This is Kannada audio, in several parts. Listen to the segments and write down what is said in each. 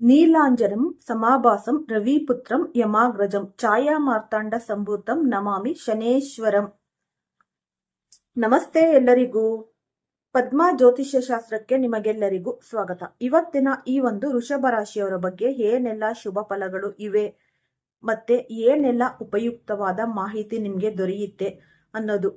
ನೀಲಾಂಜನಂ ಸಮಾಭಾಸಂ ರವಿಪುತ್ರಂ ಯಮಾಗ್ರಜಂ ಛಾಯಾಮಾರ್ತಾಂಡ ಸಂಭೂತಂ ನಮಾಮಿ ಶನೇಶ್ವರಂ. ನಮಸ್ತೆ ಎಲ್ಲರಿಗೂ. ಪದ್ಮ ಜ್ಯೋತಿಷ್ಯ ಶಾಸ್ತ್ರಕ್ಕೆ ನಿಮಗೆಲ್ಲರಿಗೂ ಸ್ವಾಗತ. ಇವತ್ತಿನ ಈ ಒಂದು ವೃಷಭ ರಾಶಿಯವರ ಬಗ್ಗೆ ಏನೆಲ್ಲ ಶುಭ ಫಲಗಳು ಇವೆ ಮತ್ತೆ ಏನೆಲ್ಲ ಉಪಯುಕ್ತವಾದ ಮಾಹಿತಿ ನಿಮ್ಗೆ ದೊರೆಯುತ್ತೆ ಅನ್ನೋದು,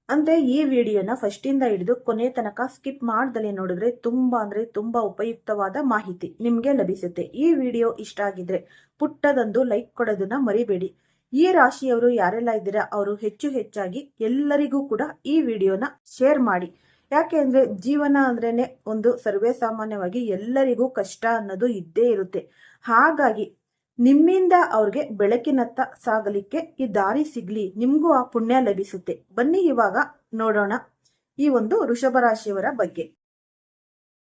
ಅಂದ್ರೆ ಈ ವಿಡಿಯೋನ ಫಸ್ಟ್ ಇಂದ ಹಿಡಿದು ಕೊನೆ ತನಕ ಸ್ಕಿಪ್ ಮಾಡ್ದಲೇ ನೋಡಿದ್ರೆ ತುಂಬಾ ಉಪಯುಕ್ತವಾದ ಮಾಹಿತಿ ನಿಮ್ಗೆ ಲಭಿಸುತ್ತೆ. ಈ ವಿಡಿಯೋ ಇಷ್ಟ ಆಗಿದ್ರೆ ಪುಟ್ಟದೊಂದು ಲೈಕ್ ಕೊಡೋದನ್ನ ಮರಿಬೇಡಿ. ಈ ರಾಶಿಯವರು ಯಾರೆಲ್ಲ ಇದ್ದೀರಾ ಅವರು ಹೆಚ್ಚಾಗಿ ಎಲ್ಲರಿಗೂ ಕೂಡ ಈ ವಿಡಿಯೋನ ಶೇರ್ ಮಾಡಿ. ಯಾಕೆ ಅಂದ್ರೆ ಜೀವನ ಅಂದ್ರೇನೆ ಒಂದು ಸರ್ವೇ ಸಾಮಾನ್ಯವಾಗಿ ಎಲ್ಲರಿಗೂ ಕಷ್ಟ ಅನ್ನೋದು ಇದ್ದೇ ಇರುತ್ತೆ. ಹಾಗಾಗಿ ನಿಮ್ಮಿಂದ ಅವ್ರಿಗೆ ಬೆಳಕಿನತ್ತ ಸಾಗಲಿಕ್ಕೆ ಈ ದಾರಿ ಸಿಗ್ಲಿ, ನಿಮ್ಗೂ ಆ ಪುಣ್ಯ ಲಭಿಸುತ್ತೆ. ಬನ್ನಿ ಇವಾಗ ನೋಡೋಣ ಈ ಒಂದು ವೃಷಭ ರಾಶಿಯವರ ಬಗ್ಗೆ.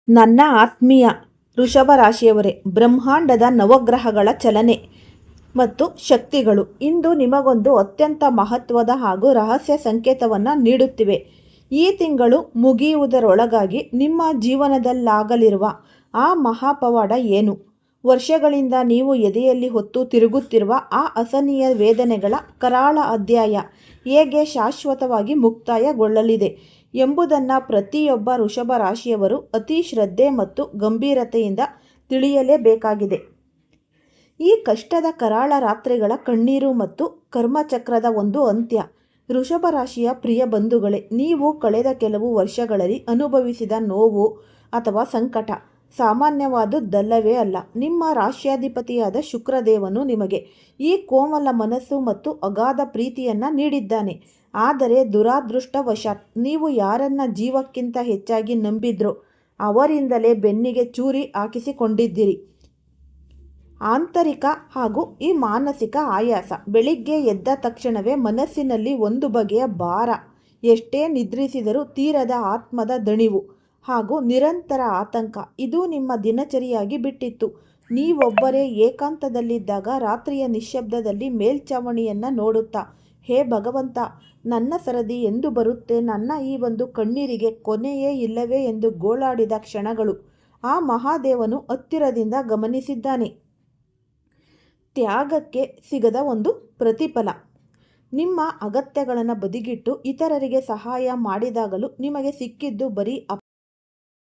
ನನ್ನ ಆತ್ಮೀಯ ವೃಷಭ ರಾಶಿಯವರೇ, ಬ್ರಹ್ಮಾಂಡದ ನವಗ್ರಹಗಳ ಚಲನೆ ಮತ್ತು ಶಕ್ತಿಗಳು ಇಂದು ನಿಮಗೊಂದು ಅತ್ಯಂತ ಮಹತ್ವದ ಹಾಗೂ ರಹಸ್ಯ ಸಂಕೇತವನ್ನ ನೀಡುತ್ತಿವೆ. ಈ ತಿಂಗಳು ಮುಗಿಯುವುದರೊಳಗಾಗಿ ನಿಮ್ಮ ಜೀವನದಲ್ಲಾಗಲಿರುವ ಆ ಮಹಾಪವಾಡ ಏನು? ವರ್ಷಗಳಿಂದ ನೀವು ಎದೆಯಲ್ಲಿ ಹೊತ್ತು ತಿರುಗುತ್ತಿರುವ ಆ ಅಸಹನೀಯ ವೇದನೆಗಳ ಕರಾಳ ಅಧ್ಯಾಯ ಹೇಗೆ ಶಾಶ್ವತವಾಗಿ ಮುಕ್ತಾಯಗೊಳ್ಳಲಿದೆ ಎಂಬುದನ್ನು ಪ್ರತಿಯೊಬ್ಬ ವೃಷಭ ರಾಶಿಯವರು ಅತಿ ಶ್ರದ್ಧೆ ಮತ್ತು ಗಂಭೀರತೆಯಿಂದ ತಿಳಿಯಲೇಬೇಕಾಗಿದೆ. ಈ ಕಷ್ಟದ ಕರಾಳ ರಾತ್ರಿಗಳ ಕಣ್ಣೀರು ಮತ್ತು ಕರ್ಮಚಕ್ರದ ಒಂದು ಅಂತ್ಯ. ವೃಷಭ ರಾಶಿಯ ಪ್ರಿಯ ಬಂಧುಗಳೇ, ನೀವು ಕಳೆದ ಕೆಲವು ವರ್ಷಗಳಲ್ಲಿ ಅನುಭವಿಸಿದ ನೋವು ಅಥವಾ ಸಂಕಟ ಸಾಮಾನ್ಯವಾದುದಲ್ಲವೇ ಅಲ್ಲ. ನಿಮ್ಮ ರಾಶ್ಯಾಧಿಪತಿಯಾದ ಶುಕ್ರದೇವನು ನಿಮಗೆ ಈ ಕೋಮಲ ಮನಸ್ಸು ಮತ್ತು ಅಗಾಧ ಪ್ರೀತಿಯನ್ನ ನೀಡಿದ್ದಾನೆ. ಆದರೆ ದುರಾದೃಷ್ಟವಶಾತ್ ನೀವು ಯಾರನ್ನ ಜೀವಕ್ಕಿಂತ ಹೆಚ್ಚಾಗಿ ನಂಬಿದ್ರೋ ಅವರಿಂದಲೇ ಬೆನ್ನಿಗೆ ಚೂರಿ ಹಾಕಿಸಿಕೊಂಡಿದ್ದೀರಿ. ಆಂತರಿಕ ಹಾಗೂ ಈ ಮಾನಸಿಕ ಆಯಾಸ, ಬೆಳಿಗ್ಗೆ ಎದ್ದ ತಕ್ಷಣವೇ ಮನಸ್ಸಿನಲ್ಲಿ ಒಂದು ಬಗೆಯ ಭಾರ, ಎಷ್ಟೇ ನಿದ್ರಿಸಿದರೂ ತೀರದ ಆತ್ಮದ ದಣಿವು ಹಾಗೂ ನಿರಂತರ ಆತಂಕ ಇದು ನಿಮ್ಮ ದಿನಚರಿಯಾಗಿ ಬಿಟ್ಟಿತ್ತು. ನೀವೊಬ್ಬರೇ ಏಕಾಂತದಲ್ಲಿದ್ದಾಗ ರಾತ್ರಿಯ ನಿಶ್ಶಬ್ದದಲ್ಲಿ ಮೇಲ್ಛಾವಣಿಯನ್ನು ನೋಡುತ್ತಾ, ಹೇ ಭಗವಂತ, ನನ್ನ ಸರದಿ ಎಂದು ಬರುತ್ತೆ, ನನ್ನ ಈ ಒಂದು ಕಣ್ಣೀರಿಗೆ ಕೊನೆಯೇ ಇಲ್ಲವೇ ಎಂದು ಗೋಳಾಡಿದ ಕ್ಷಣಗಳು ಆ ಮಹಾದೇವನು ಹತ್ತಿರದಿಂದ ಗಮನಿಸಿದ್ದಾನೆ. ತ್ಯಾಗಕ್ಕೆ ಸಿಗದ ಒಂದು ಪ್ರತಿಫಲ. ನಿಮ್ಮ ಅಗತ್ಯಗಳನ್ನು ಬದಿಗಿಟ್ಟು ಇತರರಿಗೆ ಸಹಾಯ ಮಾಡಿದಾಗಲೂ ನಿಮಗೆ ಸಿಕ್ಕಿದ್ದು ಬರೀ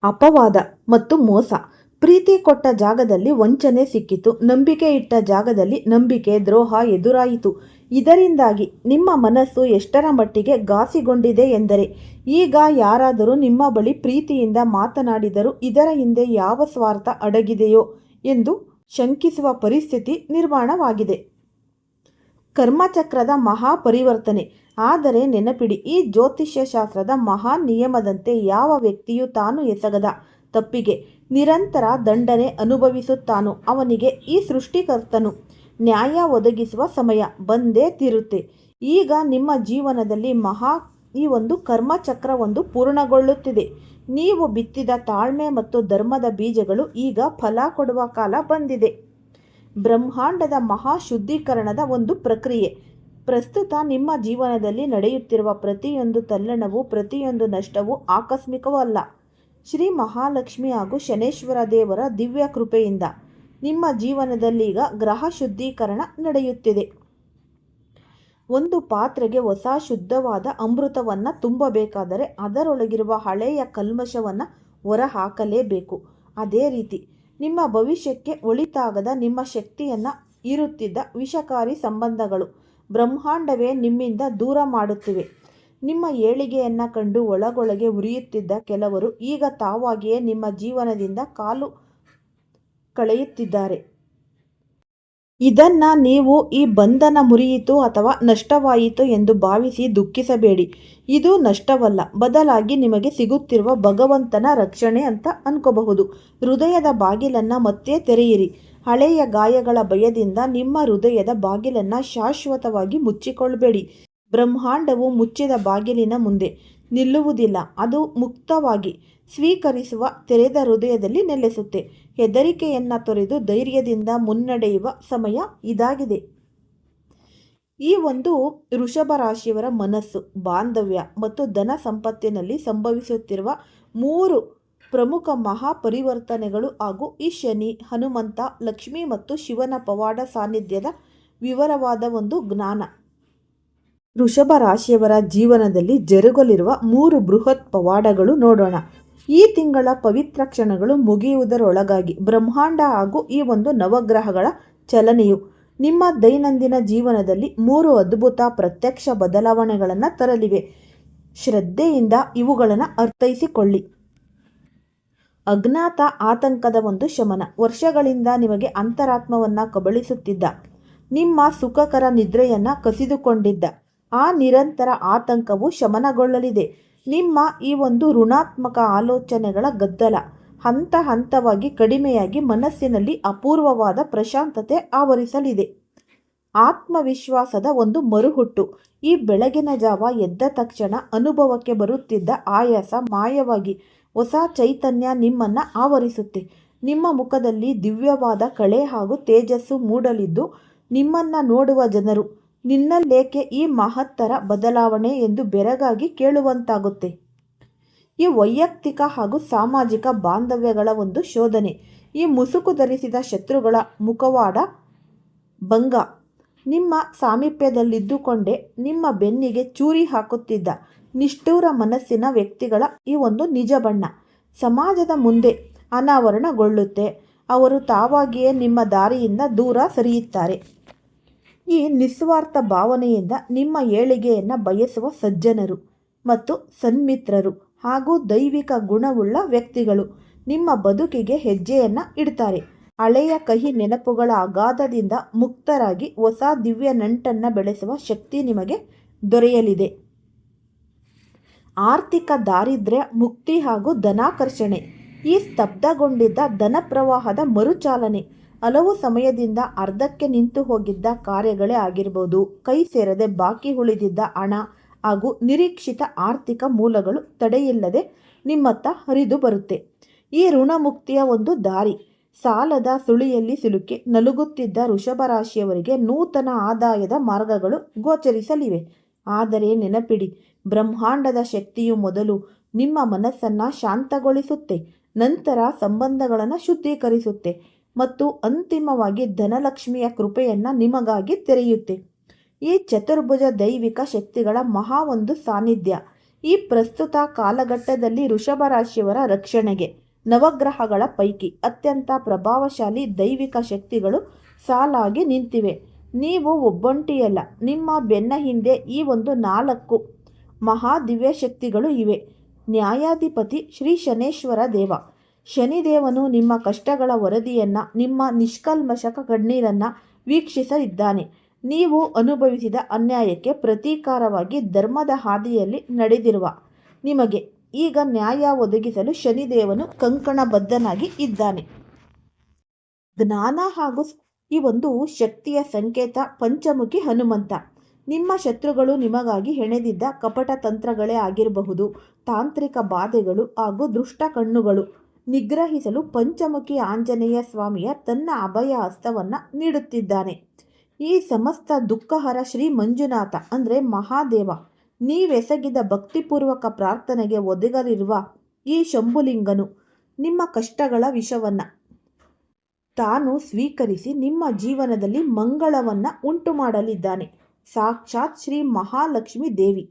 ಅಪವಾದ ಮತ್ತು ಮೋಸ. ಪ್ರೀತಿ ಕೊಟ್ಟ ಜಾಗದಲ್ಲಿ ವಂಚನೆ ಸಿಕ್ಕಿತು, ನಂಬಿಕೆ ಇಟ್ಟ ಜಾಗದಲ್ಲಿ ನಂಬಿಕೆ ದ್ರೋಹ ಎದುರಾಯಿತು. ಇದರಿಂದಾಗಿ ನಿಮ್ಮ ಮನಸ್ಸು ಎಷ್ಟರ ಮಟ್ಟಿಗೆ ಘಾಸಿಗೊಂಡಿದೆ ಎಂದರೆ, ಈಗ ಯಾರಾದರೂ ನಿಮ್ಮ ಬಳಿ ಪ್ರೀತಿಯಿಂದ ಮಾತನಾಡಿದರೂ ಇದರ ಹಿಂದೆ ಯಾವ ಸ್ವಾರ್ಥ ಅಡಗಿದೆಯೋ ಎಂದು ಶಂಕಿಸುವ ಪರಿಸ್ಥಿತಿ ನಿರ್ಮಾಣವಾಗಿದೆ. ಕರ್ಮಚಕ್ರದ ಮಹಾಪರಿವರ್ತನೆ. ಆದರೆ ನೆನಪಿಡಿ, ಈ ಜ್ಯೋತಿಷ್ಯ ಶಾಸ್ತ್ರದ ಮಹಾನ್ ನಿಯಮದಂತೆ ಯಾವ ವ್ಯಕ್ತಿಯು ತಾನು ಎಸಗದ ತಪ್ಪಿಗೆ ನಿರಂತರ ದಂಡನೆ ಅನುಭವಿಸುತ್ತಾನೋ ಅವನಿಗೆ ಈ ಸೃಷ್ಟಿಕರ್ತನು ನ್ಯಾಯ ಒದಗಿಸುವ ಸಮಯ ಬಂದೇ ತೀರುತ್ತೆ. ಈಗ ನಿಮ್ಮ ಜೀವನದಲ್ಲಿ ಈ ಒಂದು ಕರ್ಮಚಕ್ರ ಒಂದು ಪೂರ್ಣಗೊಳ್ಳುತ್ತಿದೆ. ನೀವು ಬಿತ್ತಿದ ತಾಳ್ಮೆ ಮತ್ತು ಧರ್ಮದ ಬೀಜಗಳು ಈಗ ಫಲ ಕೊಡುವ ಕಾಲ ಬಂದಿದೆ. ಬ್ರಹ್ಮಾಂಡದ ಮಹಾ ಶುದ್ಧೀಕರಣದ ಒಂದು ಪ್ರಕ್ರಿಯೆ. ಪ್ರಸ್ತುತ ನಿಮ್ಮ ಜೀವನದಲ್ಲಿ ನಡೆಯುತ್ತಿರುವ ಪ್ರತಿಯೊಂದು ತಲ್ಲಣವು, ಪ್ರತಿಯೊಂದು ನಷ್ಟವೂ ಆಕಸ್ಮಿಕವಲ್ಲ. ಶ್ರೀ ಮಹಾಲಕ್ಷ್ಮಿ ಹಾಗೂ ಶನೇಶ್ವರ ದೇವರ ದಿವ್ಯ ಕೃಪೆಯಿಂದ ನಿಮ್ಮ ಜೀವನದಲ್ಲೀಗ ಗ್ರಹ ಶುದ್ಧೀಕರಣ ನಡೆಯುತ್ತಿದೆ. ಒಂದು ಪಾತ್ರೆಗೆ ಹೊಸ ಶುದ್ಧವಾದ ಅಮೃತವನ್ನು ತುಂಬಬೇಕಾದರೆ ಅದರೊಳಗಿರುವ ಹಳೆಯ ಕಲ್ಮಶವನ್ನು ಹೊರಹಾಕಲೇಬೇಕು. ಅದೇ ರೀತಿ ನಿಮ್ಮ ಭವಿಷ್ಯಕ್ಕೆ ಒಳಿತಾಗದ, ನಿಮ್ಮ ಶಕ್ತಿಯನ್ನು ಇರುತ್ತಿದ್ದ ವಿಷಕಾರಿ ಸಂಬಂಧಗಳು ಬ್ರಹ್ಮಾಂಡವೇ ನಿಮ್ಮಿಂದ ದೂರ ಮಾಡುತ್ತಿವೆ. ನಿಮ್ಮ ಏಳಿಗೆಯನ್ನು ಕಂಡು ಒಳಗೊಳಗೆ ಉರಿಯುತ್ತಿದ್ದ ಕೆಲವರು ಈಗ ತಾವಾಗಿಯೇ ನಿಮ್ಮ ಜೀವನದಿಂದ ಕಾಲು ಕಳೆಯುತ್ತಿದ್ದಾರೆ. ಇದನ್ನ ನೀವು ಈ ಬಂಧನ ಮುರಿಯಿತು ಅಥವಾ ನಷ್ಟವಾಯಿತು ಎಂದು ಭಾವಿಸಿ ದುಃಖಿಸಬೇಡಿ. ಇದು ನಷ್ಟವಲ್ಲ, ಬದಲಾಗಿ ನಿಮಗೆ ಸಿಗುತ್ತಿರುವ ಭಗವಂತನ ರಕ್ಷಣೆ ಅಂತ ಅನ್ಕೋಬಹುದು. ಹೃದಯದ ಬಾಗಿಲನ್ನು ಮತ್ತೆ ತೆರೆಯಿರಿ. ಹಳೆಯ ಗಾಯಗಳ ಭಯದಿಂದ ನಿಮ್ಮ ಹೃದಯದ ಬಾಗಿಲನ್ನು ಶಾಶ್ವತವಾಗಿ ಮುಚ್ಚಿಕೊಳ್ಳಬೇಡಿ. ಬ್ರಹ್ಮಾಂಡವು ಮುಚ್ಚಿದ ಬಾಗಿಲಿನ ಮುಂದೆ ನಿಲ್ಲುವುದಿಲ್ಲ, ಅದು ಮುಕ್ತವಾಗಿ ಸ್ವೀಕರಿಸುವ ತೆರೆದ ಹೃದಯದಲ್ಲಿ ನೆಲೆಸುತ್ತೆ. ಹೆದರಿಕೆಯನ್ನು ತೊರೆದು ಧೈರ್ಯದಿಂದ ಮುನ್ನಡೆಯುವ ಸಮಯ ಇದಾಗಿದೆ. ಈ ಒಂದು ವೃಷಭ ರಾಶಿಯವರ ಮನಸ್ಸು, ಬಾಂಧವ್ಯ ಮತ್ತು ಧನ ಸಂಪತ್ತಿನಲ್ಲಿ ಸಂಭವಿಸುತ್ತಿರುವ 3 ಪ್ರಮುಖ ಮಹಾಪರಿವರ್ತನೆಗಳು ಹಾಗೂ ಈ ಶನಿ, ಹನುಮಂತ, ಲಕ್ಷ್ಮಿ ಮತ್ತು ಶಿವನ ಪವಾಡ ಸಾನ್ನಿಧ್ಯದ ವಿವರವಾದ ಒಂದು ಜ್ಞಾನ. ವೃಷಭ ರಾಶಿಯವರ ಜೀವನದಲ್ಲಿ ಜರುಗಲಿರುವ 3 ಬೃಹತ್ ಪವಾಡಗಳು ನೋಡೋಣ. ಈ ತಿಂಗಳ ಪವಿತ್ರ ಕ್ಷಣಗಳು ಮುಗಿಯುವುದರೊಳಗಾಗಿ ಬ್ರಹ್ಮಾಂಡ ಹಾಗೂ ಈ ಒಂದು ನವಗ್ರಹಗಳ ಚಲನೆಯು ನಿಮ್ಮ ದೈನಂದಿನ ಜೀವನದಲ್ಲಿ 3 ಅದ್ಭುತ ಪ್ರತ್ಯಕ್ಷ ಬದಲಾವಣೆಗಳನ್ನು ತರಲಿವೆ. ಶ್ರದ್ಧೆಯಿಂದ ಇವುಗಳನ್ನು ಅರ್ಥೈಸಿಕೊಳ್ಳಿ. ಅಜ್ಞಾತ ಆತಂಕದ ಒಂದು ಶಮನ. ವರ್ಷಗಳಿಂದ ನಿಮಗೆ ಅಂತರಾತ್ಮವನ್ನು ಕಬಳಿಸುತ್ತಿದ್ದ, ನಿಮ್ಮ ಸುಖಕರ ನಿದ್ರೆಯನ್ನು ಕಸಿದುಕೊಂಡಿದ್ದ ಆ ನಿರಂತರ ಆತಂಕವು ಶಮನಗೊಳ್ಳಲಿದೆ. ನಿಮ್ಮ ಈ ಒಂದು ಋಣಾತ್ಮಕ ಆಲೋಚನೆಗಳ ಗದ್ದಲ ಹಂತ ಹಂತವಾಗಿ ಕಡಿಮೆಯಾಗಿ ಮನಸ್ಸಿನಲ್ಲಿ ಅಪೂರ್ವವಾದ ಪ್ರಶಾಂತತೆ ಆವರಿಸಲಿದೆ. ಆತ್ಮವಿಶ್ವಾಸದ ಒಂದು ಮರುಹುಟ್ಟು. ಈ ಬೆಳಗಿನ ಜಾವ ಎದ್ದ ತಕ್ಷಣ ಅನುಭವಕ್ಕೆ ಬರುತ್ತಿದ್ದ ಆಯಾಸ ಮಾಯವಾಗಿ ಹೊಸ ಚೈತನ್ಯ ನಿಮ್ಮನ್ನು ಆವರಿಸುತ್ತೆ. ನಿಮ್ಮ ಮುಖದಲ್ಲಿ ದಿವ್ಯವಾದ ಕಳೆ ಹಾಗೂ ತೇಜಸ್ಸು ಮೂಡಲಿದ್ದು, ನಿಮ್ಮನ್ನು ನೋಡುವ ಜನರು ನಿನ್ನಲ್ಲೇಕೆ ಈ ಮಹತ್ತರ ಬದಲಾವಣೆ ಎಂದು ಬೆರಗಾಗಿ ಕೇಳುವಂತಾಗುತ್ತೆ. ಈ ವೈಯಕ್ತಿಕ ಹಾಗೂ ಸಾಮಾಜಿಕ ಬಾಂಧವ್ಯಗಳ ಒಂದು ಶೋಧನೆ. ಈ ಮುಸುಕು ಧರಿಸಿದ ಶತ್ರುಗಳ ಮುಖವಾಡ ಭಂಗ. ನಿಮ್ಮ ಸಾಮೀಪ್ಯದಲ್ಲಿದ್ದುಕೊಂಡೇ ನಿಮ್ಮ ಬೆನ್ನಿಗೆ ಚೂರಿ ಹಾಕುತ್ತಿದ್ದ ನಿಷ್ಠುರ ಮನಸ್ಸಿನ ವ್ಯಕ್ತಿಗಳ ಈ ಒಂದು ನಿಜ ಬಣ್ಣ ಸಮಾಜದ ಮುಂದೆ ಅನಾವರಣಗೊಳ್ಳುತ್ತೆ. ಅವರು ತಾವಾಗಿಯೇ ನಿಮ್ಮ ದಾರಿಯಿಂದ ದೂರ ಸರಿಯುತ್ತಾರೆ. ಈ ನಿಸ್ವಾರ್ಥ ಭಾವನೆಯಿಂದ ನಿಮ್ಮ ಏಳಿಗೆಯನ್ನು ಬಯಸುವ ಸಜ್ಜನರು ಮತ್ತು ಸನ್ಮಿತ್ರರು ಹಾಗೂ ದೈವಿಕ ಗುಣವುಳ್ಳ ವ್ಯಕ್ತಿಗಳು ನಿಮ್ಮ ಬದುಕಿಗೆ ಹೆಜ್ಜೆಯನ್ನು ಇಡ್ತಾರೆ. ಹಳೆಯ ಕಹಿ ನೆನಪುಗಳ ಅಗಾಧದಿಂದ ಮುಕ್ತರಾಗಿ ಹೊಸ ದಿವ್ಯ ನಂಟನ್ನು ಬೆಳೆಸುವ ಶಕ್ತಿ ನಿಮಗೆ ದೊರೆಯಲಿದೆ. ಆರ್ಥಿಕ ದಾರಿದ್ರ್ಯ ಮುಕ್ತಿ ಹಾಗೂ ಧನಾಕರ್ಷಣೆ. ಈ ಸ್ತಬ್ಧಗೊಂಡಿದ್ದ ಧನ ಪ್ರವಾಹದ ಮರುಚಾಲನೆ. ಹಲವು ಸಮಯದಿಂದ ಅರ್ಧಕ್ಕೆ ನಿಂತು ಹೋಗಿದ್ದ ಕಾರ್ಯಗಳೇ ಆಗಿರ್ಬೋದು, ಕೈ ಸೇರದೆ ಬಾಕಿ ಉಳಿದಿದ್ದ ಹಣ ಹಾಗೂ ನಿರೀಕ್ಷಿತ ಆರ್ಥಿಕ ಮೂಲಗಳು ತಡೆಯಿಲ್ಲದೆ ನಿಮ್ಮತ್ತ ಹರಿದು ಬರುತ್ತೆ. ಈ ಋಣಮುಕ್ತಿಯ ಒಂದು ದಾರಿ. ಸಾಲದ ಸುಳಿಯಲ್ಲಿ ಸಿಲುಕಿ ನಲುಗುತ್ತಿದ್ದ ವೃಷಭ ರಾಶಿಯವರಿಗೆ ನೂತನ ಆದಾಯದ ಮಾರ್ಗಗಳು ಗೋಚರಿಸಲಿವೆ. ಆದರೆ ನೆನಪಿಡಿ, ಬ್ರಹ್ಮಾಂಡದ ಶಕ್ತಿಯು ಮೊದಲು ನಿಮ್ಮ ಮನಸ್ಸನ್ನು ಶಾಂತಗೊಳಿಸುತ್ತೆ, ನಂತರ ಸಂಬಂಧಗಳನ್ನು ಶುದ್ಧೀಕರಿಸುತ್ತೆ ಮತ್ತು ಅಂತಿಮವಾಗಿ ಧನಲಕ್ಷ್ಮಿಯ ಕೃಪೆಯನ್ನು ನಿಮಗಾಗಿ ತೆರೆಯುತ್ತೆ. ಈ ಚತುರ್ಭುಜ ದೈವಿಕ ಶಕ್ತಿಗಳ ಮಹಾ ಒಂದು ಸಾನ್ನಿಧ್ಯ ಈ ಪ್ರಸ್ತುತ ಕಾಲಘಟ್ಟದಲ್ಲಿ ವೃಷಭ ರಾಶಿಯವರ ರಕ್ಷಣೆಗೆ ನವಗ್ರಹಗಳ ಪೈಕಿ ಅತ್ಯಂತ ಪ್ರಭಾವಶಾಲಿ ದೈವಿಕ ಶಕ್ತಿಗಳು ಸಾಲಾಗಿ ನಿಂತಿವೆ. ನೀವು ಒಬ್ಬಂಟಿಯಲ್ಲ, ನಿಮ್ಮ ಬೆನ್ನ ಹಿಂದೆ ಈ ಒಂದು 4 ಮಹಾ ದಿವ್ಯ ಶಕ್ತಿಗಳು ಇವೆ. ನ್ಯಾಯಾಧಿಪತಿ ಶ್ರೀ ಶನೇಶ್ವರ ದೇವ. ಶನಿದೇವನು ನಿಮ್ಮ ಕಷ್ಟಗಳ ವರದಿಯನ್ನು, ನಿಮ್ಮ ನಿಷ್ಕಲ್ಮಶಕ ಕಣ್ಣೀರನ್ನು ವೀಕ್ಷಿಸಲಿದ್ದಾನೆ. ನೀವು ಅನುಭವಿಸಿದ ಅನ್ಯಾಯಕ್ಕೆ ಪ್ರತೀಕಾರವಾಗಿ ಧರ್ಮದ ಹಾದಿಯಲ್ಲಿ ನಡೆದಿರುವ ನಿಮಗೆ ಈಗ ನ್ಯಾಯ ಒದಗಿಸಲು ಶನಿದೇವನು ಕಂಕಣಬದ್ಧನಾಗಿ ಇದ್ದಾನೆ. ಜ್ಞಾನ ಹಾಗೂ ಈ ಒಂದು ಶಕ್ತಿಯ ಸಂಕೇತ ಪಂಚಮುಖಿ ಹನುಮಂತ. ನಿಮ್ಮ ಶತ್ರುಗಳು ನಿಮಗಾಗಿ ಹೆಣೆದಿದ್ದ ಕಪಟ ತಂತ್ರಗಳೇ ಆಗಿರಬಹುದು, ತಾಂತ್ರಿಕ ಬಾಧೆಗಳು ಹಾಗೂ ದುಷ್ಟ ಕಣ್ಣುಗಳು ನಿಗ್ರಹಿಸಲು ಪಂಚಮುಖಿ ಆಂಜನೇಯ ಸ್ವಾಮಿಯ ತನ್ನ ಅಭಯ ಹಸ್ತವನ್ನು ನೀಡುತ್ತಿದ್ದಾನೆ. ಈ ಸಮಸ್ತ ದುಃಖಹರ ಶ್ರೀ ಮಂಜುನಾಥ ಅಂದರೆ ಮಹಾದೇವ ನೀವೆಸಗಿದ ಭಕ್ತಿಪೂರ್ವಕ ಪ್ರಾರ್ಥನೆಗೆ ಒದಗಲಿರುವ ಈ ಶಂಭುಲಿಂಗನು ನಿಮ್ಮ ಕಷ್ಟಗಳ ವಿಷವನ್ನು ತಾನು ಸ್ವೀಕರಿಸಿ ನಿಮ್ಮ ಜೀವನದಲ್ಲಿ ಮಂಗಳವನ್ನು ಉಂಟು ಮಾಡಲಿದ್ದಾನೆ. ಸಾಕ್ಷಾತ್ ಶ್ರೀ ಮಹಾಲಕ್ಷ್ಮಿ ದೇವಿ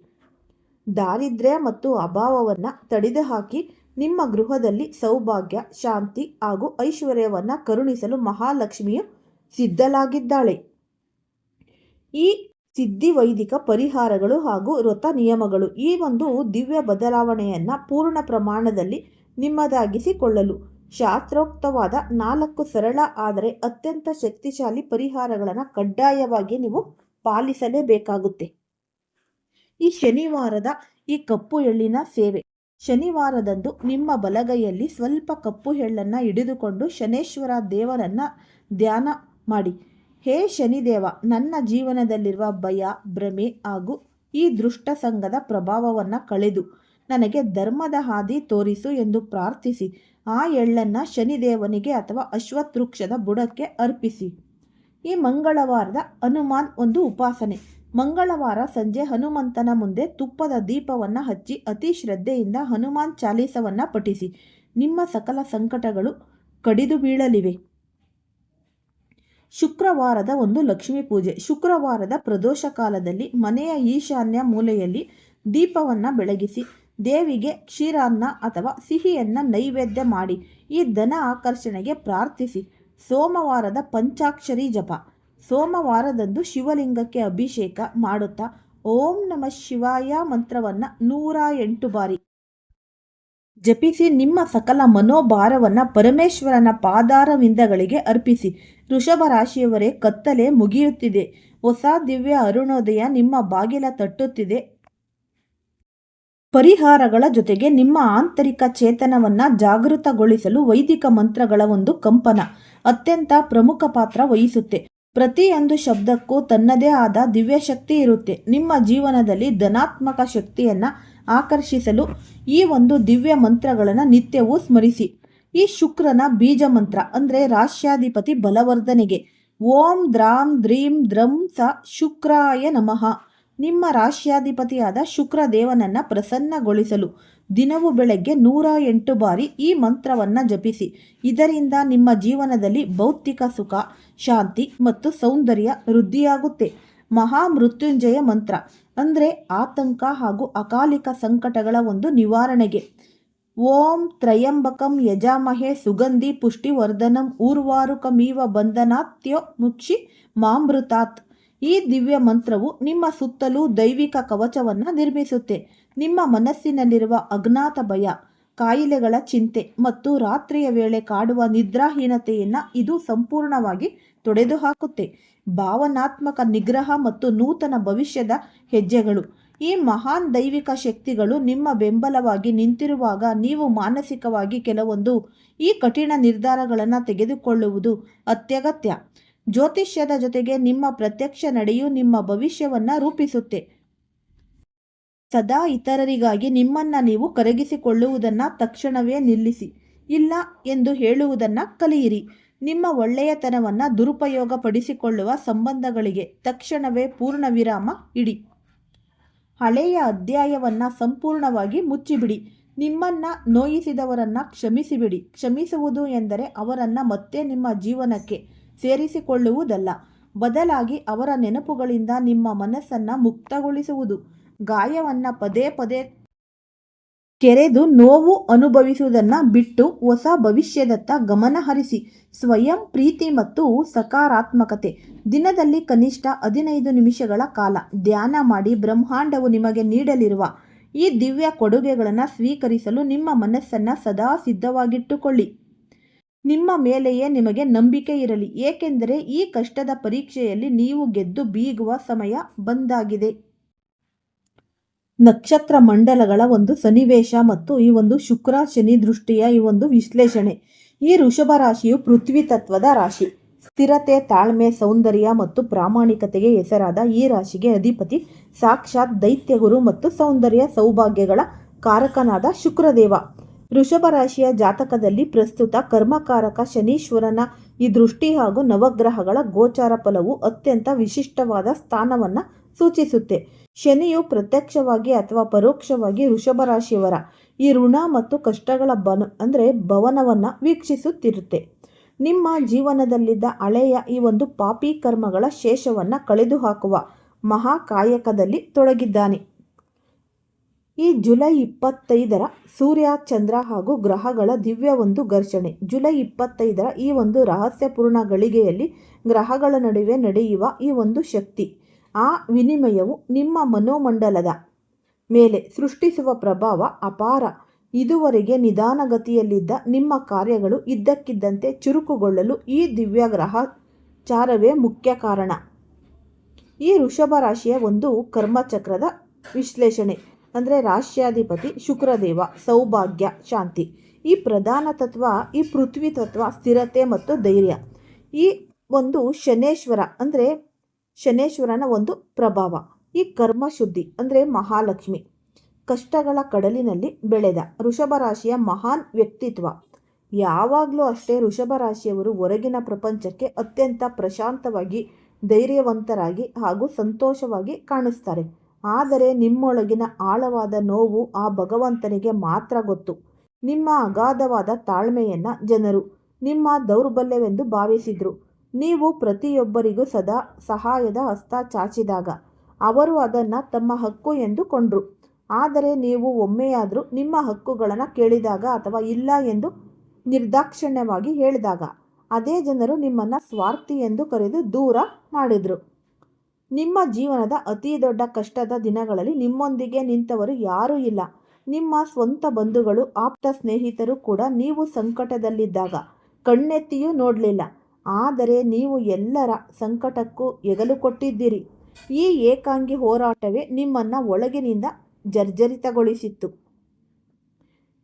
ದಾರಿದ್ರ್ಯ ಮತ್ತು ಅಭಾವವನ್ನು ತಡೆದುಹಾಕಿ ನಿಮ್ಮ ಗೃಹದಲ್ಲಿ ಸೌಭಾಗ್ಯ, ಶಾಂತಿ ಹಾಗೂ ಐಶ್ವರ್ಯವನ್ನು ಕರುಣಿಸಲು ಮಹಾಲಕ್ಷ್ಮಿಯು ಸಿದ್ಧಲಾಗಿದ್ದಾಳೆ. ಈ ಸಿದ್ಧಿ ವೈದಿಕ ಪರಿಹಾರಗಳು ಹಾಗೂ ವ್ರತ ನಿಯಮಗಳು ಈ ಒಂದು ದಿವ್ಯ ಬದಲಾವಣೆಯನ್ನು ಪೂರ್ಣ ಪ್ರಮಾಣದಲ್ಲಿ ನಿಮ್ಮದಾಗಿಸಿಕೊಳ್ಳಲು ಶಾಸ್ತ್ರೋಕ್ತವಾದ 4 ಸರಳ ಆದರೆ ಅತ್ಯಂತ ಶಕ್ತಿಶಾಲಿ ಪರಿಹಾರಗಳನ್ನು ಕಡ್ಡಾಯವಾಗಿ ನೀವು ಪಾಲಿಸಲೇಬೇಕಾಗುತ್ತೆ. ಈ ಶನಿವಾರದ ಈ ಕಪ್ಪು ಎಳ್ಳಿನ ಸೇವೆ. ಶನಿವಾರದಂದು ನಿಮ್ಮ ಬಲಗೈಯಲ್ಲಿ ಸ್ವಲ್ಪ ಕಪ್ಪು ಎಳ್ಳನ್ನು ಹಿಡಿದುಕೊಂಡು ಶನೇಶ್ವರ ದೇವರನ್ನು ಧ್ಯಾನ ಮಾಡಿ. ಹೇ ಶನಿದೇವ, ನನ್ನ ಜೀವನದಲ್ಲಿರುವ ಭಯ, ಭ್ರಮೆ ಹಾಗೂ ಈ ದುಷ್ಟ ಸಂಘದ ಪ್ರಭಾವವನ್ನು ಕಳೆದು ನನಗೆ ಧರ್ಮದ ಹಾದಿ ತೋರಿಸು ಎಂದು ಪ್ರಾರ್ಥಿಸಿ ಆ ಎಳ್ಳನ್ನು ಶನಿದೇವನಿಗೆ ಅಥವಾ ಅಶ್ವತ್ಥವೃಕ್ಷದ ಬುಡಕ್ಕೆ ಅರ್ಪಿಸಿ. ಈ ಮಂಗಳವಾರದ ಹನುಮಾನ್ ಒಂದು ಉಪಾಸನೆ. ಮಂಗಳವಾರ ಸಂಜೆ ಹನುಮಂತನ ಮುಂದೆ ತುಪ್ಪದ ದೀಪವನ್ನು ಹಚ್ಚಿ ಅತಿ ಶ್ರದ್ಧೆಯಿಂದ ಹನುಮಾನ್ ಚಾಲೀಸವನ್ನು ಪಠಿಸಿ. ನಿಮ್ಮ ಸಕಲ ಸಂಕಟಗಳು ಕಡಿದು ಬೀಳಲಿವೆ. ಶುಕ್ರವಾರದ ಒಂದು ಲಕ್ಷ್ಮೀ ಪೂಜೆ. ಶುಕ್ರವಾರದ ಪ್ರದೋಷ ಕಾಲದಲ್ಲಿ ಮನೆಯ ಈಶಾನ್ಯ ಮೂಲೆಯಲ್ಲಿ ದೀಪವನ್ನು ಬೆಳಗಿಸಿ ದೇವಿಗೆ ಕ್ಷೀರಾನ್ನ ಅಥವಾ ಸಿಹಿಯನ್ನು ನೈವೇದ್ಯ ಮಾಡಿ ಈ ಧನ ಆಕರ್ಷಣೆಗೆ ಪ್ರಾರ್ಥಿಸಿ. ಸೋಮವಾರದ ಪಂಚಾಕ್ಷರಿ ಜಪ. ಸೋಮವಾರದಂದು ಶಿವಲಿಂಗಕ್ಕೆ ಅಭಿಷೇಕ ಮಾಡುತ್ತಾ ಓಂ ನಮಃ ಶಿವಾಯ ಮಂತ್ರವನ್ನು 108 ಬಾರಿ ಜಪಿಸಿ ನಿಮ್ಮ ಸಕಲ ಮನೋಭಾರವನ್ನು ಪರಮೇಶ್ವರನ ಪಾದಾರವಿಂದಗಳಿಗೆ ಅರ್ಪಿಸಿ. ವೃಷಭ ರಾಶಿಯವರೇ, ಕತ್ತಲೆ ಮುಗಿಯುತ್ತಿದೆ. ಹೊಸ ದಿವ್ಯ ಅರುಣೋದಯ ನಿಮ್ಮ ಬಾಗಿಲ ತಟ್ಟುತ್ತಿದೆ. ಪರಿಹಾರಗಳ ಜೊತೆಗೆ ನಿಮ್ಮ ಆಂತರಿಕ ಚೇತನವನ್ನು ಜಾಗೃತಗೊಳಿಸಲು ವೈದಿಕ ಮಂತ್ರಗಳ ಒಂದು ಕಂಪನ ಅತ್ಯಂತ ಪ್ರಮುಖ ಪಾತ್ರ ವಹಿಸುತ್ತೆ. ಪ್ರತಿಯೊಂದು ಶಬ್ದಕ್ಕೂ ತನ್ನದೇ ಆದ ದಿವ್ಯಶಕ್ತಿ ಇರುತ್ತೆ. ನಿಮ್ಮ ಜೀವನದಲ್ಲಿ ಧನಾತ್ಮಕ ಶಕ್ತಿಯನ್ನು ಆಕರ್ಷಿಸಲು ಈ ಒಂದು ದಿವ್ಯ ಮಂತ್ರಗಳನ್ನು ನಿತ್ಯವೂ ಸ್ಮರಿಸಿ. ಈ ಶುಕ್ರನ ಬೀಜ ಮಂತ್ರ ಅಂದರೆ ರಾಶ್ಯಾಧಿಪತಿ ಬಲವರ್ಧನೆಗೆ ಓಂ ದ್ರಾಂ ದ್ರೀಂ ದ್ರಂ ಸ ಶುಕ್ರಾಯ ನಮಃ. ನಿಮ್ಮ ರಾಶ್ಯಾಧಿಪತಿಯಾದ ಶುಕ್ರ ದೇವನನ್ನು ಪ್ರಸನ್ನಗೊಳಿಸಲು ದಿನವೂ ಬೆಳಗ್ಗೆ 108 ಬಾರಿ ಈ ಮಂತ್ರವನ್ನು ಜಪಿಸಿ. ಇದರಿಂದ ನಿಮ್ಮ ಜೀವನದಲ್ಲಿ ಭೌತಿಕ ಸುಖ, ಶಾಂತಿ ಮತ್ತು ಸೌಂದರ್ಯ ವೃದ್ಧಿಯಾಗುತ್ತೆ. ಮಹಾಮೃತ್ಯುಂಜಯ ಮಂತ್ರ ಅಂದರೆ ಆತಂಕ ಹಾಗೂ ಅಕಾಲಿಕ ಸಂಕಟಗಳ ಒಂದು ನಿವಾರಣೆಗೆ ಓಂ ತ್ರಯಂಬಕಂ ಯಜಾಮಹೇ ಸುಗಂಧಿ ಪುಷ್ಟಿವರ್ಧನಂ ಊರ್ವಾರುಕಮೀವ ಬಂಧನಾತ್ಯೋ ಮುಕ್ಷಿ ಮಾಮೃತಾತ್. ಈ ದಿವ್ಯ ಮಂತ್ರವು ನಿಮ್ಮ ಸುತ್ತಲೂ ದೈವಿಕ ಕವಚವನ್ನು ನಿರ್ಮಿಸುತ್ತೆ. ನಿಮ್ಮ ಮನಸ್ಸಿನಲ್ಲಿರುವ ಅಜ್ಞಾತ ಭಯ, ಕಾಯಿಲೆಗಳ ಚಿಂತೆ ಮತ್ತು ರಾತ್ರಿಯ ವೇಳೆ ಕಾಡುವ ನಿದ್ರಾಹೀನತೆಯನ್ನು ಇದು ಸಂಪೂರ್ಣವಾಗಿ ತೊಡೆದುಹಾಕುತ್ತೆ. ಭಾವನಾತ್ಮಕ ನಿಗ್ರಹ ಮತ್ತು ನೂತನ ಭವಿಷ್ಯದ ಹೆಜ್ಜೆಗಳು. ಈ ಮಹಾನ್ ದೈವಿಕ ಶಕ್ತಿಗಳು ನಿಮ್ಮ ಬೆಂಬಲವಾಗಿ ನಿಂತಿರುವಾಗ ನೀವು ಮಾನಸಿಕವಾಗಿ ಕೆಲವೊಂದು ಈ ಕಠಿಣ ನಿರ್ಧಾರಗಳನ್ನು ತೆಗೆದುಕೊಳ್ಳುವುದು ಅತ್ಯಗತ್ಯ. ಜ್ಯೋತಿಷ್ಯದ ಜೊತೆಗೆ ನಿಮ್ಮ ಪ್ರತ್ಯಕ್ಷ ನಡೆಯು ನಿಮ್ಮ ಭವಿಷ್ಯವನ್ನು ರೂಪಿಸುತ್ತೆ. ಸದಾ ಇತರರಿಗಾಗಿ ನಿಮ್ಮನ್ನು ನೀವು ಕರಗಿಸಿಕೊಳ್ಳುವುದನ್ನು ತಕ್ಷಣವೇ ನಿಲ್ಲಿಸಿ. ಇಲ್ಲ ಎಂದು ಹೇಳುವುದನ್ನು ಕಲಿಯಿರಿ. ನಿಮ್ಮ ಒಳ್ಳೆಯತನವನ್ನು ದುರುಪಯೋಗಪಡಿಸಿಕೊಳ್ಳುವ ಸಂಬಂಧಗಳಿಗೆ ತಕ್ಷಣವೇ ಪೂರ್ಣ ವಿರಾಮ ಇಡಿ. ಹಳೆಯ ಅಧ್ಯಾಯವನ್ನು ಸಂಪೂರ್ಣವಾಗಿ ಮುಚ್ಚಿಬಿಡಿ. ನಿಮ್ಮನ್ನು ನೋಯಿಸಿದವರನ್ನು ಕ್ಷಮಿಸಿಬಿಡಿ. ಕ್ಷಮಿಸುವುದು ಎಂದರೆ ಅವರನ್ನು ಮತ್ತೆ ನಿಮ್ಮ ಜೀವನಕ್ಕೆ ಸೇರಿಸಿಕೊಳ್ಳುವುದಲ್ಲ, ಬದಲಾಗಿ ಅವರ ನೆನಪುಗಳಿಂದ ನಿಮ್ಮ ಮನಸ್ಸನ್ನು ಮುಕ್ತಗೊಳಿಸುವುದು. ಗಾಯವನ್ನು ಪದೇ ಪದೇ ಕೆರೆದು ನೋವು ಅನುಭವಿಸುವುದನ್ನು ಬಿಟ್ಟು ಹೊಸ ಭವಿಷ್ಯದತ್ತ ಗಮನ ಹರಿಸಿ. ಸ್ವಯಂ ಪ್ರೀತಿ ಮತ್ತು ಸಕಾರಾತ್ಮಕತೆ. ದಿನದಲ್ಲಿ ಕನಿಷ್ಠ 15 ನಿಮಿಷಗಳ ಕಾಲ ಧ್ಯಾನ ಮಾಡಿ ಬ್ರಹ್ಮಾಂಡವು ನಿಮಗೆ ನೀಡಲಿರುವ ಈ ದಿವ್ಯ ಕೊಡುಗೆಗಳನ್ನು ಸ್ವೀಕರಿಸಲು ನಿಮ್ಮ ಮನಸ್ಸನ್ನು ಸದಾ ಸಿದ್ಧವಾಗಿಟ್ಟುಕೊಳ್ಳಿ. ನಿಮ್ಮ ಮೇಲೆಯೇ ನಿಮಗೆ ನಂಬಿಕೆ ಇರಲಿ, ಏಕೆಂದರೆ ಈ ಕಷ್ಟದ ಪರೀಕ್ಷೆಯಲ್ಲಿ ನೀವು ಗೆದ್ದು ಬೀಗುವ ಸಮಯ ಬಂದಾಗಿದೆ. ನಕ್ಷತ್ರ ಮಂಡಲಗಳ ಒಂದು ಸನ್ನಿವೇಶ ಮತ್ತು ಈ ಒಂದು ಶುಕ್ರ ಶನಿ ದೃಷ್ಟಿಯ ಈ ಒಂದು ವಿಶ್ಲೇಷಣೆ. ಈ ವೃಷಭ ರಾಶಿಯು ಪೃಥ್ವಿ ತತ್ವದ ರಾಶಿ. ಸ್ಥಿರತೆ, ತಾಳ್ಮೆ, ಸೌಂದರ್ಯ ಮತ್ತು ಪ್ರಾಮಾಣಿಕತೆಗೆ ಹೆಸರಾದ ಈ ರಾಶಿಗೆ ಅಧಿಪತಿ ಸಾಕ್ಷಾತ್ ದೈತ್ಯಗುರು ಮತ್ತು ಸೌಂದರ್ಯ ಸೌಭಾಗ್ಯಗಳ ಕಾರಕನಾದ ಶುಕ್ರದೇವ. ವೃಷಭ ರಾಶಿಯ ಜಾತಕದಲ್ಲಿ ಪ್ರಸ್ತುತ ಕರ್ಮಕಾರಕ ಶನೀಶ್ವರನ ಈ ದೃಷ್ಟಿ ಹಾಗೂ ನವಗ್ರಹಗಳ ಗೋಚಾರ ಫಲವು ಅತ್ಯಂತ ವಿಶಿಷ್ಟವಾದ ಸ್ಥಾನವನ್ನು ಸೂಚಿಸುತ್ತೆ. ಶನಿಯು ಪ್ರತ್ಯಕ್ಷವಾಗಿ ಅಥವಾ ಪರೋಕ್ಷವಾಗಿ ವೃಷಭ ರಾಶಿಯವರ ಈ ಋಣ ಮತ್ತು ಕಷ್ಟಗಳ ಭವನವನ್ನು ವೀಕ್ಷಿಸುತ್ತಿರುತ್ತೆ. ನಿಮ್ಮ ಜೀವನದಲ್ಲಿದ್ದ ಹಳೆಯ ಈ ಒಂದು ಪಾಪಿ ಕರ್ಮಗಳ ಶೇಷವನ್ನು ಕಳೆದು ಹಾಕುವ ಮಹಾಕಾಯಕದಲ್ಲಿ ತೊಡಗಿದ್ದಾನೆ. ಈ ಜುಲೈ 25ರ ಸೂರ್ಯ, ಚಂದ್ರ ಹಾಗೂ ಗ್ರಹಗಳ ದಿವ್ಯ ಒಂದು ಘರ್ಷಣೆ. ಜುಲೈ 25ರ ಈ ಒಂದು ರಹಸ್ಯಪೂರ್ಣ ಗಳಿಗೆಯಲ್ಲಿ ಗ್ರಹಗಳ ನಡುವೆ ನಡೆಯುವ ಈ ಒಂದು ಶಕ್ತಿ, ಆ ವಿನಿಮಯವು ನಿಮ್ಮ ಮನೋಮಂಡಲದ ಮೇಲೆ ಸೃಷ್ಟಿಸುವ ಪ್ರಭಾವ ಅಪಾರ. ಇದುವರೆಗೆ ನಿಧಾನಗತಿಯಲ್ಲಿದ್ದ ನಿಮ್ಮ ಕಾರ್ಯಗಳು ಇದ್ದಕ್ಕಿದ್ದಂತೆ ಚುರುಕುಗೊಳ್ಳಲು ಈ ದಿವ್ಯ ಗ್ರಹಚಾರವೇ ಮುಖ್ಯ ಕಾರಣ. ಈ ವೃಷಭ ರಾಶಿಯ ಒಂದು ಕರ್ಮಚಕ್ರದ ವಿಶ್ಲೇಷಣೆ ಅಂದರೆ ರಾಶ್ಯಾಧಿಪತಿ ಶುಕ್ರದೇವ, ಸೌಭಾಗ್ಯ, ಶಾಂತಿ. ಈ ಪ್ರಧಾನ ತತ್ವ ಈ ಪೃಥ್ವಿ ತತ್ವ, ಸ್ಥಿರತೆ ಮತ್ತು ಧೈರ್ಯ. ಈ ಒಂದು ಶನೇಶ್ವರನ ಒಂದು ಪ್ರಭಾವ. ಈ ಕರ್ಮಶುದ್ಧಿ ಅಂದರೆ ಮಹಾಲಕ್ಷ್ಮಿ. ಕಷ್ಟಗಳ ಕಡಲಿನಲ್ಲಿ ಬೆಳೆದ ವೃಷಭ ರಾಶಿಯ ಮಹಾನ್ ವ್ಯಕ್ತಿತ್ವ. ಯಾವಾಗಲೂ ಅಷ್ಟೇ ವೃಷಭ ರಾಶಿಯವರು ಹೊರಗಿನ ಪ್ರಪಂಚಕ್ಕೆ ಅತ್ಯಂತ ಪ್ರಶಾಂತವಾಗಿ, ಧೈರ್ಯವಂತರಾಗಿ ಹಾಗೂ ಸಂತೋಷವಾಗಿ ಕಾಣಿಸ್ತಾರೆ. ಆದರೆ ನಿಮ್ಮೊಳಗಿನ ಆಳವಾದ ನೋವು ಆ ಭಗವಂತನಿಗೆ ಮಾತ್ರ ಗೊತ್ತು. ನಿಮ್ಮ ಅಗಾಧವಾದ ತಾಳ್ಮೆಯನ್ನ ಜನರು ನಿಮ್ಮ ದೌರ್ಬಲ್ಯವೆಂದು ಭಾವಿಸಿದ್ರು. ನೀವು ಪ್ರತಿಯೊಬ್ಬರಿಗೂ ಸದಾ ಸಹಾಯದ ಹಸ್ತ ಚಾಚಿದಾಗ ಅವರು ಅದನ್ನ ತಮ್ಮ ಹಕ್ಕು ಎಂದು ಕೊಂಡ್ರು. ಆದರೆ ನೀವು ಒಮ್ಮೆಯಾದರೂ ನಿಮ್ಮ ಹಕ್ಕುಗಳನ್ನು ಕೇಳಿದಾಗ ಅಥವಾ ಇಲ್ಲ ಎಂದು ನಿರ್ದಾಕ್ಷಿಣ್ಯವಾಗಿ ಹೇಳಿದಾಗ ಅದೇ ಜನರು ನಿಮ್ಮನ್ನ ಸ್ವಾರ್ಥಿ ಎಂದು ಕರೆದು ದೂರ ಮಾಡಿದ್ರು. ನಿಮ್ಮ ಜೀವನದ ಅತಿ ದೊಡ್ಡ ಕಷ್ಟದ ದಿನಗಳಲ್ಲಿ ನಿಮ್ಮೊಂದಿಗೆ ನಿಂತವರು ಯಾರೂ ಇಲ್ಲ. ನಿಮ್ಮ ಸ್ವಂತ ಬಂಧುಗಳು, ಆಪ್ತ ಸ್ನೇಹಿತರು ಕೂಡ ನೀವು ಸಂಕಟದಲ್ಲಿದ್ದಾಗ ಕಣ್ಣೆತ್ತಿಯೂ ನೋಡಲಿಲ್ಲ. ಆದರೆ ನೀವು ಎಲ್ಲರ ಸಂಕಟಕ್ಕೂ ಹೆಗಲು ಕೊಟ್ಟಿದ್ದೀರಿ. ಈ ಏಕಾಂಗಿ ಹೋರಾಟವೇ ನಿಮ್ಮನ್ನ ಒಳಗಿನಿಂದ ಜರ್ಜರಿತಗೊಳಿಸಿತ್ತು.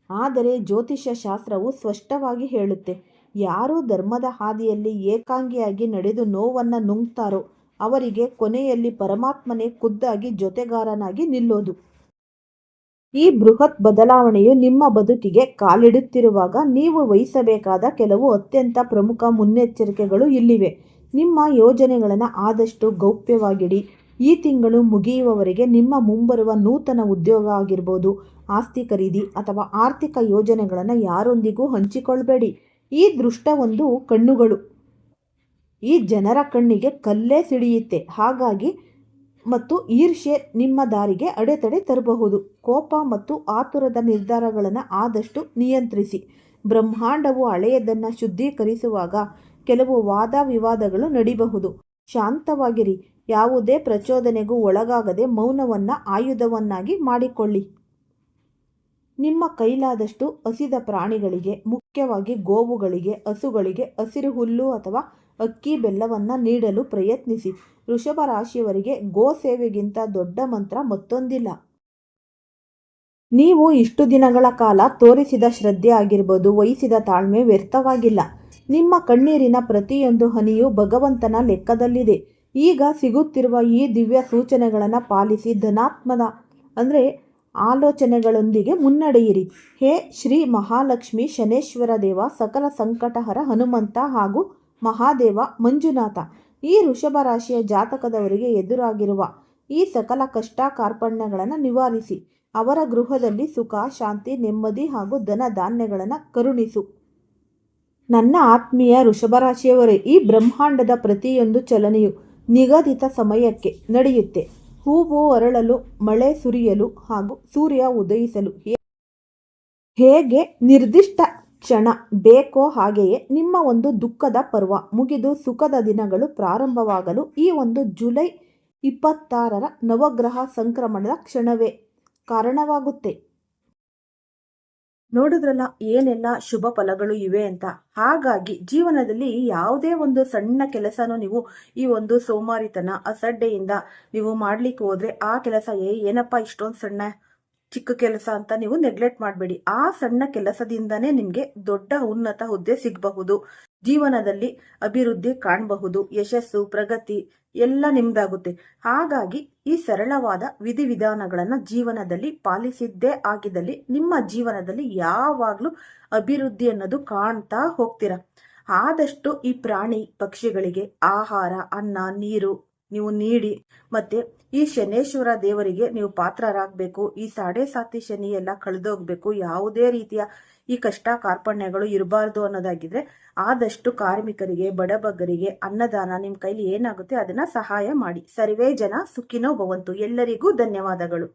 ಆದರೆ ಜ್ಯೋತಿಷ್ಯ ಶಾಸ್ತ್ರವು ಸ್ಪಷ್ಟವಾಗಿ ಹೇಳುತ್ತೆ, ಯಾರು ಧರ್ಮದ ಹಾದಿಯಲ್ಲಿ ಏಕಾಂಗಿಯಾಗಿ ನಡೆದು ನೋವನ್ನು ನುಂಗ್ತಾರೋ ಅವರಿಗೆ ಕೊನೆಯಲ್ಲಿ ಪರಮಾತ್ಮನೇ ಖುದ್ದಾಗಿ ಜೊತೆಗಾರನಾಗಿ ನಿಲ್ಲೋದು. ಈ ಬೃಹತ್ ಬದಲಾವಣೆಯು ನಿಮ್ಮ ಬದುಕಿಗೆ ಕಾಲಿಡುತ್ತಿರುವಾಗ ನೀವು ವಹಿಸಬೇಕಾದ ಕೆಲವು ಅತ್ಯಂತ ಪ್ರಮುಖ ಮುನ್ನೆಚ್ಚರಿಕೆಗಳು ಇಲ್ಲಿವೆ. ನಿಮ್ಮ ಯೋಜನೆಗಳನ್ನು ಆದಷ್ಟು ಗೌಪ್ಯವಾಗಿಡಿ. ಈ ತಿಂಗಳು ಮುಗಿಯುವವರೆಗೆ ನಿಮ್ಮ ಮುಂಬರುವ ನೂತನ ಉದ್ಯೋಗ ಆಗಿರ್ಬೋದು, ಆಸ್ತಿ ಖರೀದಿ ಅಥವಾ ಆರ್ಥಿಕ ಯೋಜನೆಗಳನ್ನು ಯಾರೊಂದಿಗೂ ಹಂಚಿಕೊಳ್ಬೇಡಿ. ಈ ದೃಷ್ಟ ಒಂದು ಕಣ್ಣುಗಳು ಈ ಜನರ ಕಣ್ಣಿಗೆ ಕಲ್ಲೇ ಸಿಡಿಯುತ್ತೆ. ಹಾಗಾಗಿ ಮತ್ತು ಈರ್ಷ್ಯೆ ನಿಮ್ಮ ದಾರಿಗೆ ಅಡೆತಡೆ ತರಬಹುದು. ಕೋಪ ಮತ್ತು ಆತುರದ ನಿರ್ಧಾರಗಳನ್ನು ಆದಷ್ಟು ನಿಯಂತ್ರಿಸಿ. ಬ್ರಹ್ಮಾಂಡವು ಹಳೆಯದನ್ನು ಶುದ್ಧೀಕರಿಸುವಾಗ ಕೆಲವು ವಾದ ವಿವಾದಗಳು ನಡಿಬಹುದು. ಶಾಂತವಾಗಿರಿ. ಯಾವುದೇ ಪ್ರಚೋದನೆಗೂ ಒಳಗಾಗದೆ ಮೌನವನ್ನು ಆಯುಧವನ್ನಾಗಿ ಮಾಡಿಕೊಳ್ಳಿ. ನಿಮ್ಮ ಕೈಲಾದಷ್ಟು ಹಸಿದ ಪ್ರಾಣಿಗಳಿಗೆ, ಮುಖ್ಯವಾಗಿ ಗೋವುಗಳಿಗೆ, ಹಸುಗಳಿಗೆ ಹಸಿರು ಹುಲ್ಲು ಅಥವಾ ಅಕ್ಕಿ ಬೆಲ್ಲವನ್ನು ನೀಡಲು ಪ್ರಯತ್ನಿಸಿ. ವೃಷಭ ರಾಶಿಯವರಿಗೆ ಗೋ ಸೇವೆಗಿಂತ ದೊಡ್ಡ ಮಂತ್ರ ಮತ್ತೊಂದಿಲ್ಲ. ನೀವು ಇಷ್ಟು ದಿನಗಳ ಕಾಲ ತೋರಿಸಿದ ಶ್ರದ್ಧೆ ಆಗಿರ್ಬೋದು, ವಹಿಸಿದ ತಾಳ್ಮೆ ವ್ಯರ್ಥವಾಗಿಲ್ಲ. ನಿಮ್ಮ ಕಣ್ಣೀರಿನ ಪ್ರತಿಯೊಂದು ಹನಿಯೂ ಭಗವಂತನ ಲೆಕ್ಕದಲ್ಲಿದೆ. ಈಗ ಸಿಗುತ್ತಿರುವ ಈ ದಿವ್ಯ ಸೂಚನೆಗಳನ್ನು ಪಾಲಿಸಿ ಧನಾತ್ಮದ ಆಲೋಚನೆಗಳೊಂದಿಗೆ ಮುನ್ನಡೆಯಿರಿ. ಹೇ ಶ್ರೀ ಮಹಾಲಕ್ಷ್ಮಿ, ಶನೇಶ್ವರ ದೇವ, ಸಕಲ ಸಂಕಟಹರ ಹನುಮಂತ ಹಾಗೂ ಮಹಾದೇವ ಮಂಜುನಾಥ, ಈ ವೃಷಭ ರಾಶಿಯ ಜಾತಕದವರಿಗೆ ಎದುರಾಗಿರುವ ಈ ಸಕಲ ಕಷ್ಟ ಕಾರ್ಪಣ್ಯಗಳನ್ನು ನಿವಾರಿಸಿ ಅವರ ಗೃಹದಲ್ಲಿ ಸುಖ, ಶಾಂತಿ, ನೆಮ್ಮದಿ ಹಾಗೂ ಧನ ಧಾನ್ಯಗಳನ್ನು ಕರುಣಿಸು. ನನ್ನ ಆತ್ಮೀಯ ವೃಷಭರಾಶಿಯವರೇ, ಈ ಬ್ರಹ್ಮಾಂಡದ ಪ್ರತಿಯೊಂದು ಚಲನೆಯು ನಿಗದಿತ ಸಮಯಕ್ಕೆ ನಡೆಯುತ್ತೆ. ಹೂವು ಅರಳಲು, ಮಳೆ ಸುರಿಯಲು ಹಾಗೂ ಸೂರ್ಯ ಉದಯಿಸಲು ಹೇಗೆ ನಿರ್ದಿಷ್ಟ ಕ್ಷಣ ಬೇಕೋ ಹಾಗೆಯೇ ನಿಮ್ಮ ಒಂದು ದುಃಖದ ಪರ್ವ ಮುಗಿದು ಸುಖದ ದಿನಗಳು ಪ್ರಾರಂಭವಾಗಲು ಈ ಒಂದು ಜುಲೈ 26ರ ನವಗ್ರಹ ಸಂಕ್ರಮಣದ ಕ್ಷಣವೇ ಕಾರಣವಾಗುತ್ತೆ. ನೋಡಿದ್ರಲ್ಲ ಏನೆಲ್ಲ ಶುಭ ಫಲಗಳು ಇವೆ ಅಂತ. ಹಾಗಾಗಿ ಜೀವನದಲ್ಲಿ ಯಾವುದೇ ಒಂದು ಸಣ್ಣ ಕೆಲಸನೂ ನೀವು ಈ ಒಂದು ಸೋಮಾರಿತನ, ಅಸಡ್ಡೆಯಿಂದ ನೀವು ಮಾಡ್ಲಿಕ್ಕೆ ಹೋದ್ರೆ ಆ ಕೆಲಸ ಏನಪ್ಪ ಇಷ್ಟೊಂದು ಸಣ್ಣ ಚಿಕ್ಕ ಕೆಲಸ ಅಂತ ನೀವು ನೆಗ್ಲೆಕ್ಟ್ ಮಾಡಬೇಡಿ. ಆ ಸಣ್ಣ ಕೆಲಸದಿಂದನೇ ನಿಮ್ಗೆ ದೊಡ್ಡ ಉನ್ನತ ಹುದ್ದೆ ಸಿಗಬಹುದು. ಜೀವನದಲ್ಲಿ ಅಭಿವೃದ್ಧಿ ಕಾಣಬಹುದು. ಯಶಸ್ಸು, ಪ್ರಗತಿ ಎಲ್ಲ ನಿಮ್ದಾಗುತ್ತೆ. ಹಾಗಾಗಿ ಈ ಸರಳವಾದ ವಿಧಿವಿಧಾನಗಳನ್ನ ಜೀವನದಲ್ಲಿ ಪಾಲಿಸಿದ್ದೇ ಆಗಿದ್ದಲ್ಲಿ ನಿಮ್ಮ ಜೀವನದಲ್ಲಿ ಯಾವಾಗ್ಲೂ ಅಭಿವೃದ್ಧಿ ಅನ್ನೋದು ಕಾಣ್ತಾ ಹೋಗ್ತೀರಾ. ಆದಷ್ಟು ಈ ಪ್ರಾಣಿ ಪಕ್ಷಿಗಳಿಗೆ ಆಹಾರ, ಅನ್ನ, ನೀರು ನೀವು ನೀಡಿ. ಮತ್ತೆ ಈ ಶನೇಶ್ವರ ದೇವರಿಗೆ ನೀವು ಪಾತ್ರರಾಗಬೇಕು. ಈ 7.5 ಶನಿ ಎಲ್ಲ ಕಳೆದೋಗ್ಬೇಕು. ಯಾವುದೇ ರೀತಿಯ ಈ ಕಷ್ಟ ಕಾರ್ಪಣ್ಯಗಳು ಇರಬಾರ್ದು ಅನ್ನೋದಾಗಿದ್ರೆ ಆದಷ್ಟು ಕಾರ್ಮಿಕರಿಗೆ, ಬಡಬಗ್ಗರಿಗೆ ಅನ್ನದಾನ ನಿಮ್ಮ ಕೈಲಿ ಏನಾಗುತ್ತೆ ಅದನ್ನ ಸಹಾಯ ಮಾಡಿ. ಸರ್ವೇ ಜನ ಸುಖಿನೋ ಭವಂತು. ಎಲ್ಲರಿಗೂ ಧನ್ಯವಾದಗಳು.